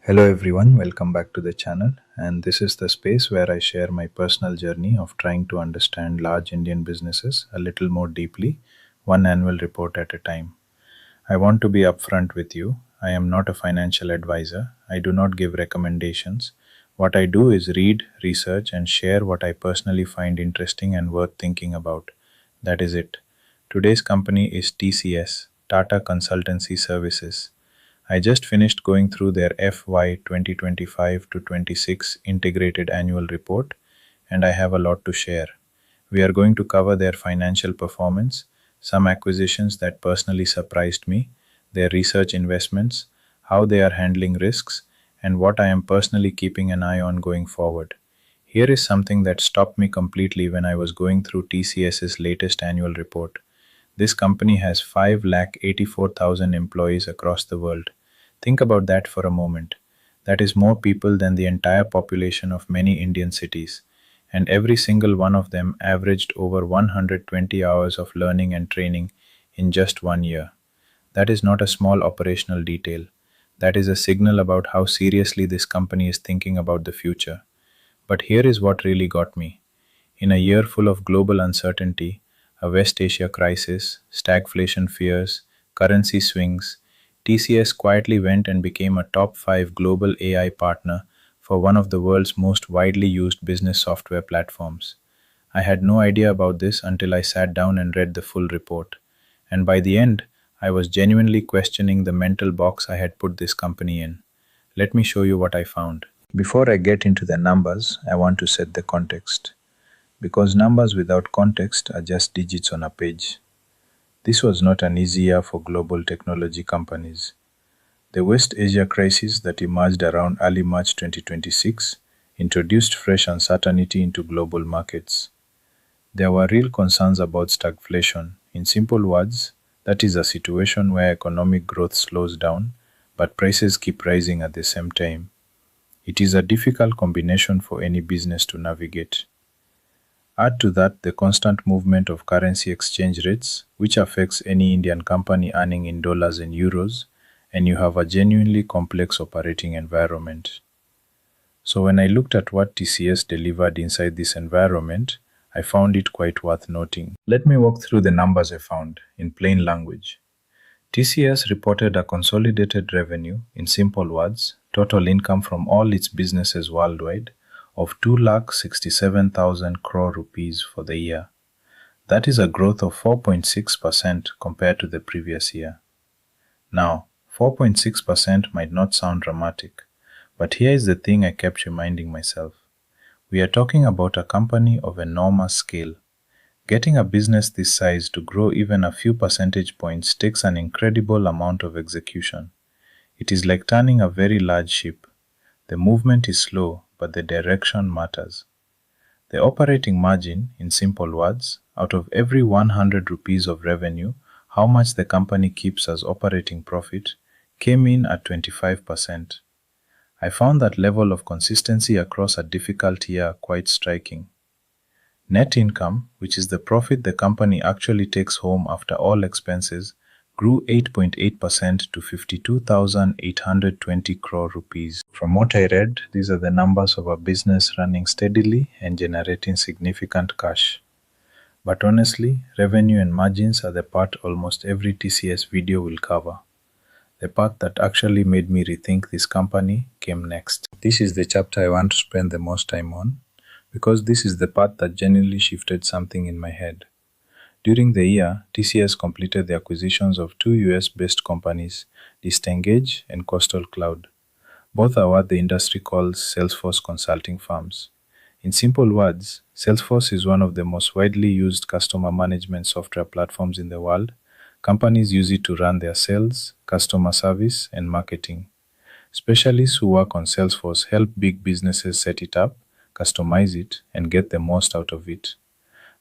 Hello everyone, welcome back to the channel, and this is the space where I share my personal journey of trying to understand large Indian businesses a little more deeply, one annual report at a time. I want to be upfront with you. I am not a financial advisor. I do not give recommendations. What I do is read, research, and share what I personally find interesting and worth thinking about. That is it. Today's company is TCS, Tata Consultancy Services. I just finished going through their FY 2025 to 26 integrated annual report, and I have a lot to share. We are going to cover their financial performance, some acquisitions that personally surprised me, their research investments, how they are handling risks, and what I am personally keeping an eye on going forward. Here is something that stopped me completely when I was going through TCS's latest annual report. This company has 5,84,000 employees across the world. Think about that for a moment. That is more people than the entire population of many Indian cities, and every single one of them averaged over 120 hours of learning and training in just 1 year. That is not a small operational detail. That is a signal about how seriously this company is thinking about the future. But here is what really got me. In a year full of global uncertainty, a West Asia crisis, stagflation fears, currency swings, TCS quietly went and became a top 5 global AI partner for one of the world's most widely used business software platforms. I had no idea about this until I sat down and read the full report. And by the end, I was genuinely questioning the mental box I had put this company in. Let me show you what I found. Before I get into the numbers, I want to set the context. Because numbers without context are just digits on a page. This was not an easy year for global technology companies. The West Asia crisis that emerged around early March 2026 introduced fresh uncertainty into global markets. There were real concerns about stagflation. In simple words, that is a situation where economic growth slows down, but prices keep rising at the same time. It is a difficult combination for any business to navigate. Add to that the constant movement of currency exchange rates, which affects any Indian company earning in dollars and euros, and you have a genuinely complex operating environment. So when I looked at what TCS delivered inside this environment, I found it quite worth noting. Let me walk through the numbers I found in plain language. TCS reported a consolidated revenue, in simple words, total income from all its businesses worldwide, of 2,67,000 crore rupees for the year. That is a growth of 4.6% compared to the previous year. Now, 4.6% might not sound dramatic, but here is the thing I kept reminding myself. We are talking about a company of enormous scale. Getting a business this size to grow even a few percentage points takes an incredible amount of execution. It is like turning a very large ship. The movement is slow, but the direction matters. The operating margin, in simple words, out of every 100 rupees of revenue, how much the company keeps as operating profit, came in at 25%. I found that level of consistency across a difficult year quite striking. Net income, which is the profit the company actually takes home after all expenses, grew 8.8% to 52,820 crore rupees. From what I read, these are the numbers of a business running steadily and generating significant cash. But honestly, revenue and margins are the part almost every TCS video will cover. The part that actually made me rethink this company came next. This is the chapter I want to spend the most time on, because this is the part that genuinely shifted something in my head. During the year, TCS completed the acquisitions of two US-based companies, Disengage and Coastal Cloud. Both are what the industry calls Salesforce consulting firms. In simple words, Salesforce is one of the most widely used customer management software platforms in the world. Companies use it to run their sales, customer service, and marketing. Specialists who work on Salesforce help big businesses set it up, customize it, and get the most out of it.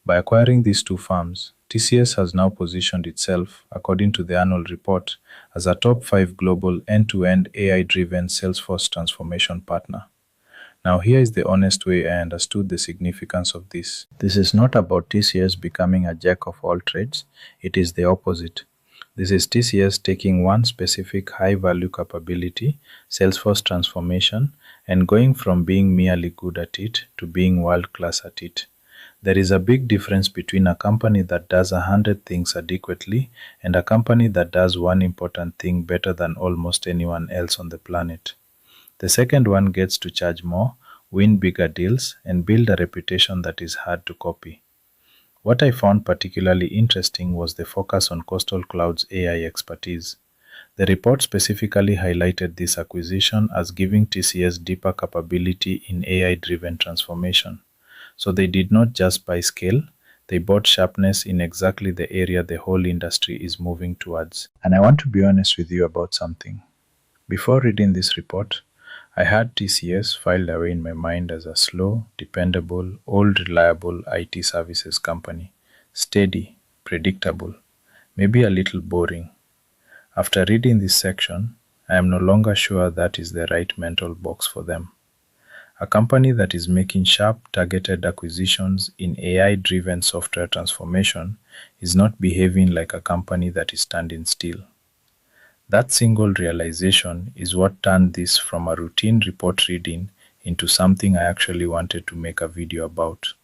By acquiring these two firms, TCS has now positioned itself, according to the annual report, as a top 5 global end-to-end AI-driven Salesforce transformation partner. Now here is the honest way I understood the significance of this. This is not about TCS becoming a jack of all trades, it is the opposite. This is TCS taking one specific high value capability, Salesforce transformation, and going from being merely good at it to being world class at it. There is a big difference between a company that does 100 things adequately and a company that does one important thing better than almost anyone else on the planet. The second one gets to charge more, win bigger deals, and build a reputation that is hard to copy. What I found particularly interesting was the focus on Coastal Cloud's AI expertise. The report specifically highlighted this acquisition as giving TCS deeper capability in AI driven transformation. So they did not just buy scale, they bought sharpness in exactly the area the whole industry is moving towards. And I want to be honest with you about something. Before reading this report, I had TCS filed away in my mind as a slow, dependable, old, reliable IT services company. Steady, predictable, maybe a little boring. After reading this section, I am no longer sure that is the right mental box for them. A company that is making sharp, targeted acquisitions in AI driven software transformation is not behaving like a company that is standing still. That single realization is what turned this from a routine report reading into something I actually wanted to make a video about.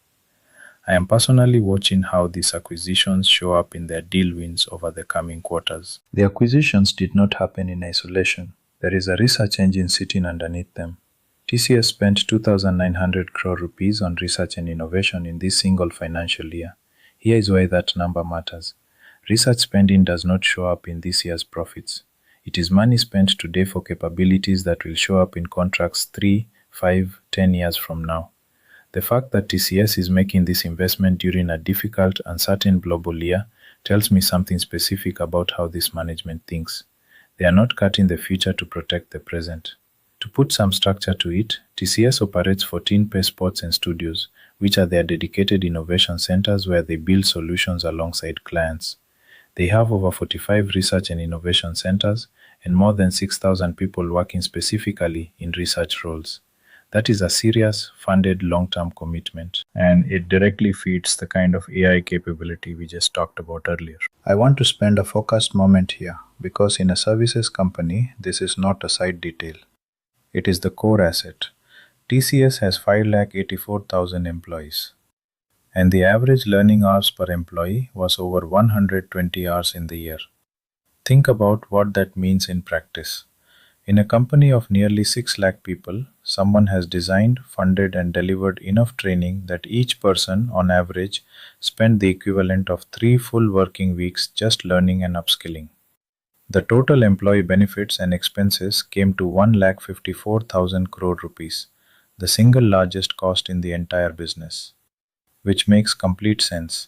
I am personally watching how these acquisitions show up in their deal wins over the coming quarters. The acquisitions did not happen in isolation. There is a research engine sitting underneath them. TCS spent 2,900 crore rupees on research and innovation in this single financial year. Here is why that number matters. Research spending does not show up in this year's profits. It is money spent today for capabilities that will show up in contracts 3, 5, 10 years from now. The fact that TCS is making this investment during a difficult, uncertain global year tells me something specific about how this management thinks. They are not cutting the future to protect the present. To put some structure to it, TCS operates 14 pay spots and studios, which are their dedicated innovation centers where they build solutions alongside clients. They have over 45 research and innovation centers and more than 6,000 people working specifically in research roles. That is a serious, funded long-term commitment, and it directly feeds the kind of AI capability we just talked about earlier. I want to spend a focused moment here because in a services company, this is not a side detail. It is the core asset. TCS has 5,84,000 employees, and the average learning hours per employee was over 120 hours in the year. Think about what that means in practice. In a company of nearly 6 lakh people, someone has designed, funded, and delivered enough training that each person, on average, spent the equivalent of 3 full working weeks just learning and upskilling. The total employee benefits and expenses came to 1,54,000 crore rupees, the single largest cost in the entire business. Which makes complete sense.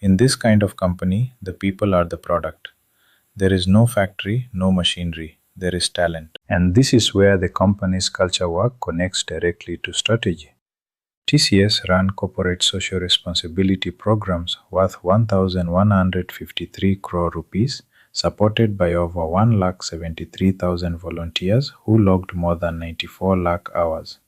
In this kind of company, the people are the product. There is no factory, no machinery. There is talent. And this is where the company's culture work connects directly to strategy. TCS ran corporate social responsibility programs worth 1,153 crore rupees, supported by over 1,73,000 volunteers who logged more than 94 lakh hours.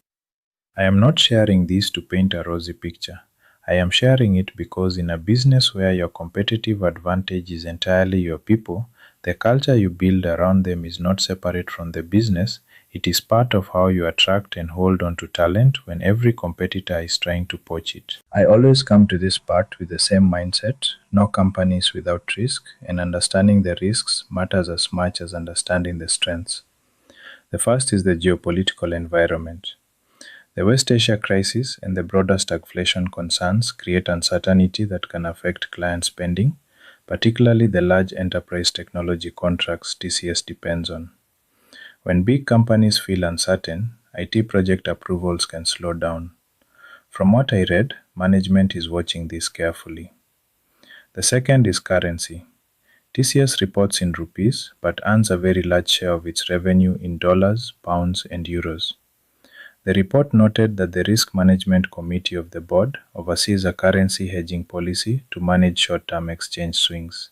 I am not sharing these to paint a rosy picture. I am sharing it because in a business where your competitive advantage is entirely your people, the culture you build around them is not separate from the business, it is part of how you attract and hold on to talent when every competitor is trying to poach it. I always come to this part with the same mindset, no company is without risk, and understanding the risks matters as much as understanding the strengths. The first is the geopolitical environment. The West Asia crisis and the broader stagflation concerns create uncertainty that can affect client spending, particularly the large enterprise technology contracts TCS depends on. When big companies feel uncertain, IT project approvals can slow down. From what I read, management is watching this carefully. The second is currency. TCS reports in rupees but earns a very large share of its revenue in dollars, pounds, and euros. The report noted that the Risk Management Committee of the board oversees a currency hedging policy to manage short-term exchange swings.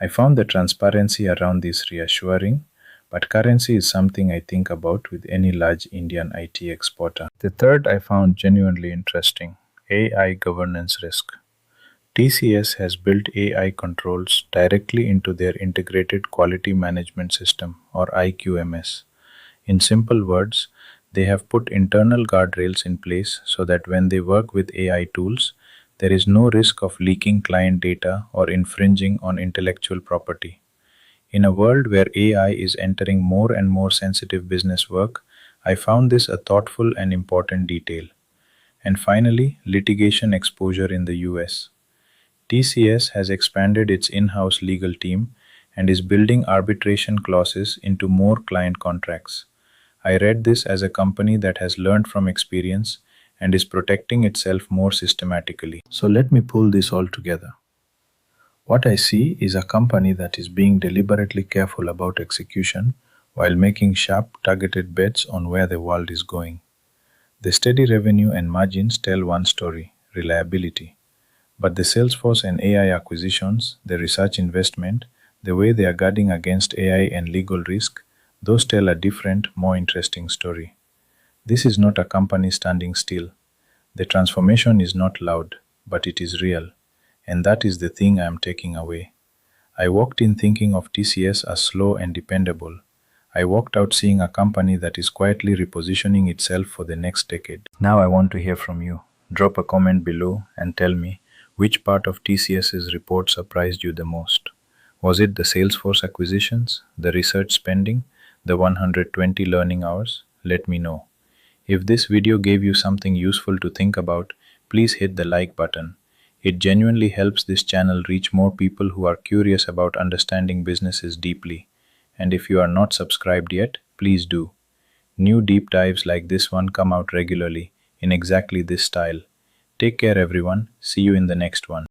I found the transparency around this reassuring, but currency is something I think about with any large Indian IT exporter. The third I found genuinely interesting, AI governance risk. TCS has built AI controls directly into their Integrated Quality Management System, or IQMS. In simple words, they have put internal guardrails in place so that when they work with AI tools, there is no risk of leaking client data or infringing on intellectual property. In a world where AI is entering more and more sensitive business work, I found this a thoughtful and important detail. And finally, litigation exposure in the US. TCS has expanded its in house legal team and is building arbitration clauses into more client contracts. I read this as a company that has learned from experience and is protecting itself more systematically. So let me pull this all together. What I see is a company that is being deliberately careful about execution while making sharp, targeted bets on where the world is going. The steady revenue and margins tell one story: reliability. But the Salesforce and AI acquisitions, the research investment, the way they are guarding against AI and legal risk, those tell a different, more interesting story. This is not a company standing still. The transformation is not loud, but it is real. And that is the thing I am taking away. I walked in thinking of TCS as slow and dependable. I walked out seeing a company that is quietly repositioning itself for the next decade. Now I want to hear from you. Drop a comment below and tell me which part of TCS's report surprised you the most. Was it the Salesforce acquisitions, the research spending, the 120 learning hours? Let me know. If this video gave you something useful to think about, please hit the like button. It genuinely helps this channel reach more people who are curious about understanding businesses deeply. And if you are not subscribed yet, please do. New deep dives like this one come out regularly in exactly this style. Take care, everyone. See you in the next one.